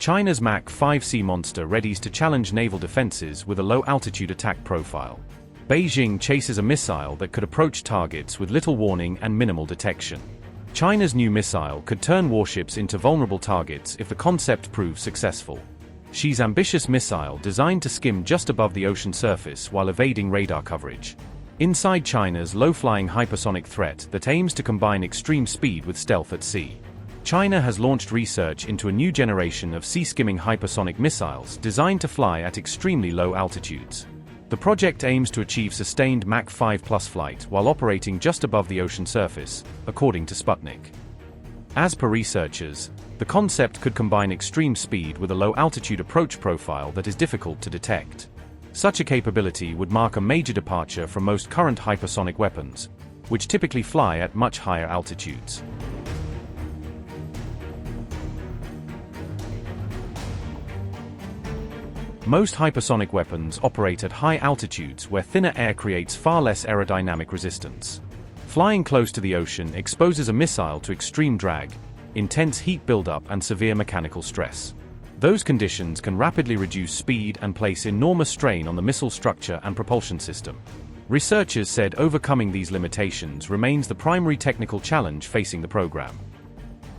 China's Mach-5 sea monster readies to challenge naval defenses with a low-altitude attack profile. Beijing chases a missile that could approach targets with little warning and minimal detection. China's new missile could turn warships into vulnerable targets if the concept proves successful. Xi's ambitious missile designed to skim just above the ocean surface while evading radar coverage. Inside China's low-flying hypersonic threat that aims to combine extreme speed with stealth at sea. China has launched research into a new generation of sea-skimming hypersonic missiles designed to fly at extremely low altitudes. The project aims to achieve sustained Mach-5 plus flight while operating just above the ocean surface, according to Sputnik. As per researchers, the concept could combine extreme speed with a low-altitude approach profile that is difficult to detect. Such a capability would mark a major departure from most current hypersonic weapons, which typically fly at much higher altitudes. Most hypersonic weapons operate at high altitudes where thinner air creates far less aerodynamic resistance. Flying close to the ocean exposes a missile to extreme drag, intense heat buildup and severe mechanical stress. Those conditions can rapidly reduce speed and place enormous strain on the missile structure and propulsion system. Researchers said overcoming these limitations remains the primary technical challenge facing the program.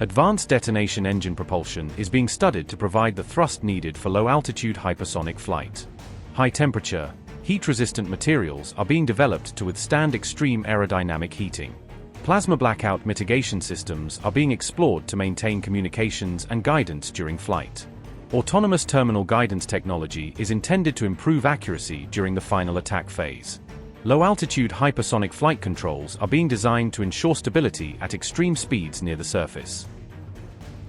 Advanced detonation engine propulsion is being studied to provide the thrust needed for low-altitude hypersonic flight. High-temperature, heat-resistant materials are being developed to withstand extreme aerodynamic heating. Plasma blackout mitigation systems are being explored to maintain communications and guidance during flight. Autonomous terminal guidance technology is intended to improve accuracy during the final attack phase. Low-altitude hypersonic flight controls are being designed to ensure stability at extreme speeds near the surface.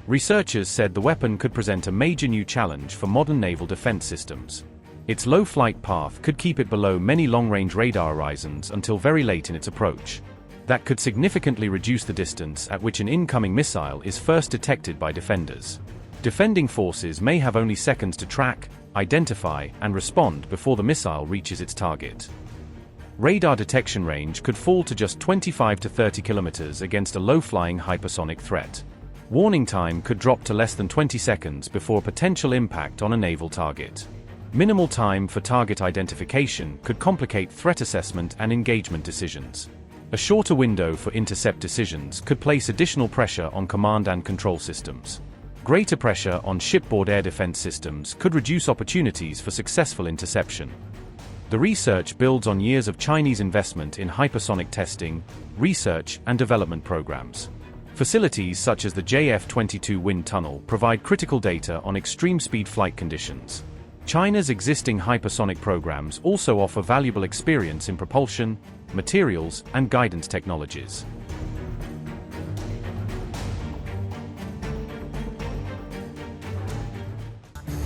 Researchers said the weapon could present a major new challenge for modern naval defense systems. Its low flight path could keep it below many long-range radar horizons until very late in its approach. That could significantly reduce the distance at which an incoming missile is first detected by defenders. Defending forces may have only seconds to track, identify, and respond before the missile reaches its target. Radar detection range could fall to just 25 to 30 kilometers against a low-flying hypersonic threat. Warning time could drop to less than 20 seconds before potential impact on a naval target. Minimal time for target identification could complicate threat assessment and engagement decisions. A shorter window for intercept decisions could place additional pressure on command and control systems. Greater pressure on shipboard air defense systems could reduce opportunities for successful interception. The research builds on years of Chinese investment in hypersonic testing, research, and development programs. Facilities such as the JF-22 wind tunnel provide critical data on extreme speed flight conditions. China's existing hypersonic programs also offer valuable experience in propulsion, materials, and guidance technologies.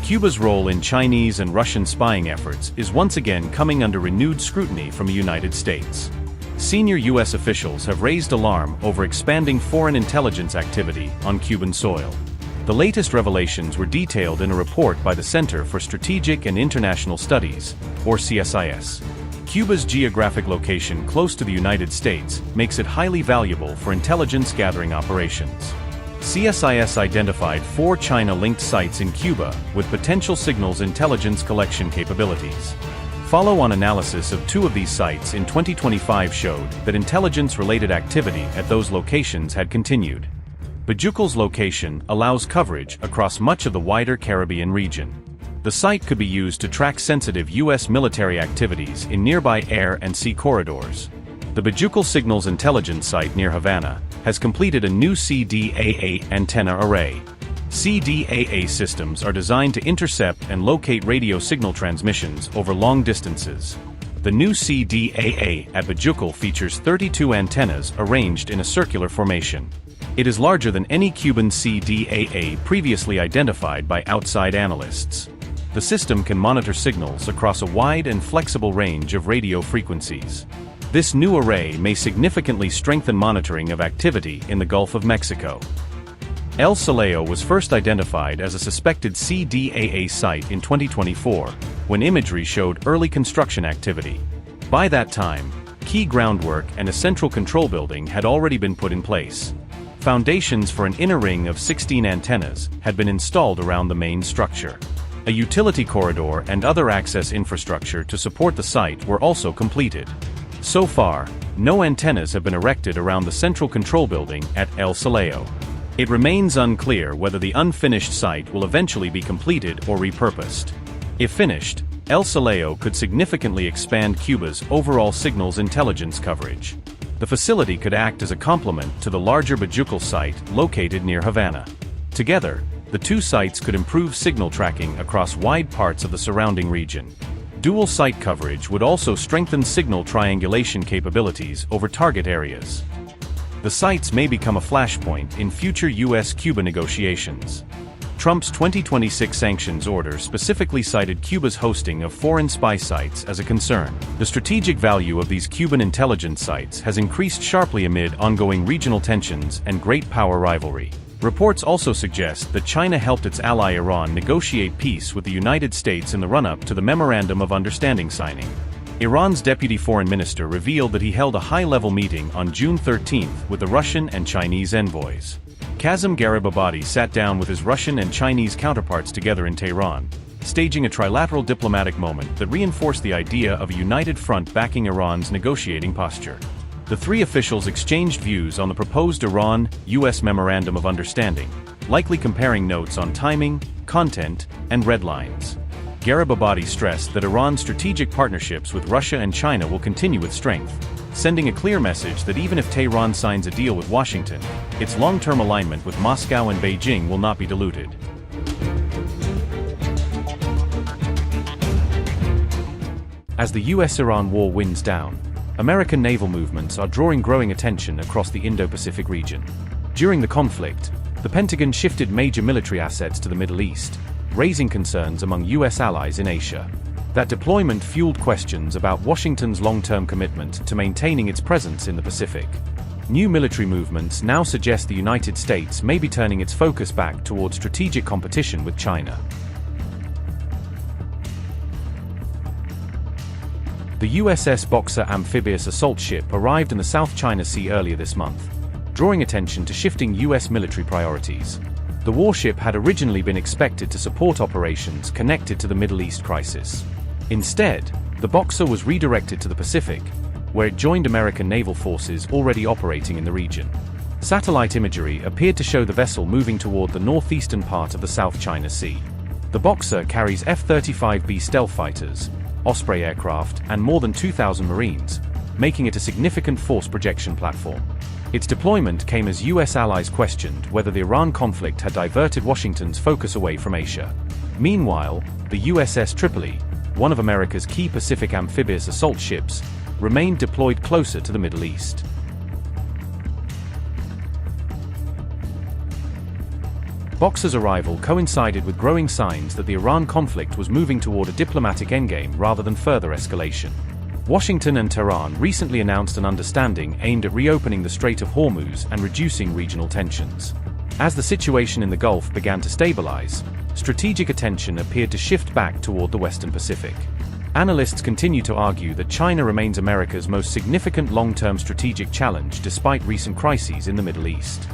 Cuba's role in Chinese and Russian spying efforts is once again coming under renewed scrutiny from the United States. Senior U.S. officials have raised alarm over expanding foreign intelligence activity on Cuban soil. The latest revelations were detailed in a report by the Center for Strategic and International Studies, or CSIS. Cuba's geographic location close to the United States makes it highly valuable for intelligence gathering operations. CSIS identified 4 China-linked sites in Cuba with potential signals intelligence collection capabilities. Follow-on analysis of 2 of these sites in 2025 showed that intelligence-related activity at those locations had continued. Bajucal's location allows coverage across much of the wider Caribbean region. The site could be used to track sensitive U.S. military activities in nearby air and sea corridors. The Bajucal Signals Intelligence Site near Havana has completed a new CDAA antenna array. CDAA systems are designed to intercept and locate radio signal transmissions over long distances. The new CDAA at Bajucal features 32 antennas arranged in a circular formation. It is larger than any Cuban CDAA previously identified by outside analysts. The system can monitor signals across a wide and flexible range of radio frequencies. This new array may significantly strengthen monitoring of activity in the Gulf of Mexico. El Saleo was first identified as a suspected CDAA site in 2024, when imagery showed early construction activity. By that time, key groundwork and a central control building had already been put in place. Foundations for an inner ring of 16 antennas had been installed around the main structure. A utility corridor and other access infrastructure to support the site were also completed. So far, no antennas have been erected around the central control building at El Saleo. It remains unclear whether the unfinished site will eventually be completed or repurposed. If finished, El Saleo could significantly expand Cuba's overall signals intelligence coverage. The facility could act as a complement to the larger Bajucal site located near Havana. Together, the two sites could improve signal tracking across wide parts of the surrounding region. Dual site coverage would also strengthen signal triangulation capabilities over target areas. The sites may become a flashpoint in future US-Cuba negotiations. Trump's 2026 sanctions order specifically cited Cuba's hosting of foreign spy sites as a concern. The strategic value of these Cuban intelligence sites has increased sharply amid ongoing regional tensions and great power rivalry. Reports also suggest that China helped its ally Iran negotiate peace with the United States in the run-up to the Memorandum of Understanding signing. Iran's deputy foreign minister revealed that he held a high-level meeting on June 13 with the Russian and Chinese envoys. Kazem Garibabadi sat down with his Russian and Chinese counterparts together in Tehran, staging a trilateral diplomatic moment that reinforced the idea of a united front backing Iran's negotiating posture. The three officials exchanged views on the proposed Iran-US Memorandum of Understanding, likely comparing notes on timing, content, and red lines. Garibabadi stressed that Iran's strategic partnerships with Russia and China will continue with strength, sending a clear message that even if Tehran signs a deal with Washington, its long-term alignment with Moscow and Beijing will not be diluted. As the US-Iran war winds down, American naval movements are drawing growing attention across the Indo-Pacific region. During the conflict, the Pentagon shifted major military assets to the Middle East, raising concerns among US allies in Asia. That deployment fueled questions about Washington's long-term commitment to maintaining its presence in the Pacific. New military movements now suggest the United States may be turning its focus back toward strategic competition with China. The USS Boxer amphibious assault ship arrived in the South China Sea earlier this month, drawing attention to shifting US military priorities. The warship had originally been expected to support operations connected to the Middle East crisis. Instead, the Boxer was redirected to the Pacific, where it joined American naval forces already operating in the region. Satellite imagery appeared to show the vessel moving toward the northeastern part of the South China Sea. The Boxer carries F-35B stealth fighters, Osprey aircraft, and more than 2,000 Marines, making it a significant force projection platform. Its deployment came as US allies questioned whether the Iran conflict had diverted Washington's focus away from Asia. Meanwhile, the USS Tripoli, one of America's key Pacific amphibious assault ships, remained deployed closer to the Middle East. Boxer's arrival coincided with growing signs that the Iran conflict was moving toward a diplomatic endgame rather than further escalation. Washington and Tehran recently announced an understanding aimed at reopening the Strait of Hormuz and reducing regional tensions. As the situation in the Gulf began to stabilize, strategic attention appeared to shift back toward the Western Pacific. Analysts continue to argue that China remains America's most significant long-term strategic challenge despite recent crises in the Middle East.